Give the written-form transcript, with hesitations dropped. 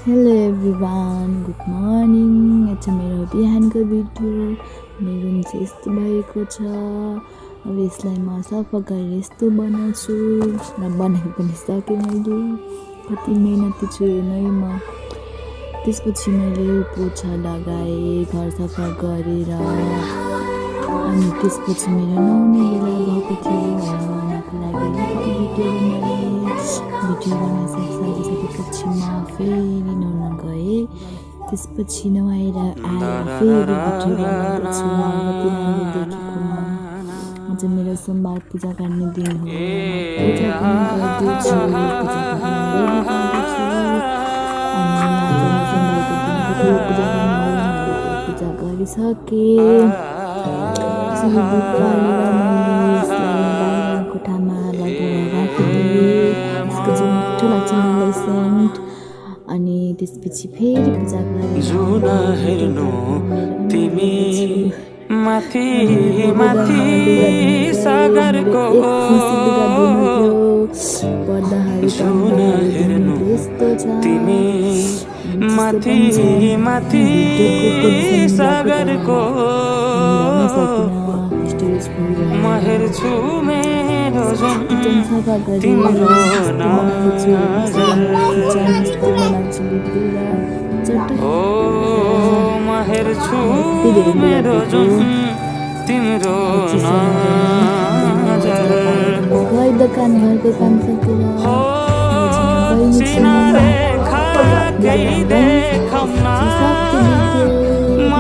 Hello everyone, good morning. यो चाहिँ मेरो बिहानको भिडियो। मेरो रुम चाहिँ यस्तो भएको छ। अब यसलाई म सफा गरेर यस्तो बनाउँछु र बनाएको पनि सकेँ। मैले कति मेहनती छु नै म। त्यसपछि मैले पोछा लगाएँ घर सफा गरेर। अनि त्यसपछि मेरो नुहाउने बेला भएको थियो र नुहाउनको लागि भिडियो बनाइसकेपछि म फेरि नुहाउन गएँ। त्यसपछि नुहाएर आएर फेरि भिडियो बनाउँदैछु। कति राम्रो देखेकोमा। आज मेरो सोमबार पूजा गर्ने दिन हो। पूजा पनि गर्दैछु। पूजा गरिसकेँ। कोठामा लगेर राखिदिएँ। त्यसको चाहिँ मिठो लाग्छ मलाई सेन्ट। अनि त्यसपछि फेरि पूजा गरेर माथि माथि सागरको सुन हेर्नु तिमी माथि माथि सागरको म हेर्छु मेरो जुन तिम्रो म हेर्छु मेरो जुन तिम्रो दोकान घरको काम सकेर सिनारे खा देखाउन म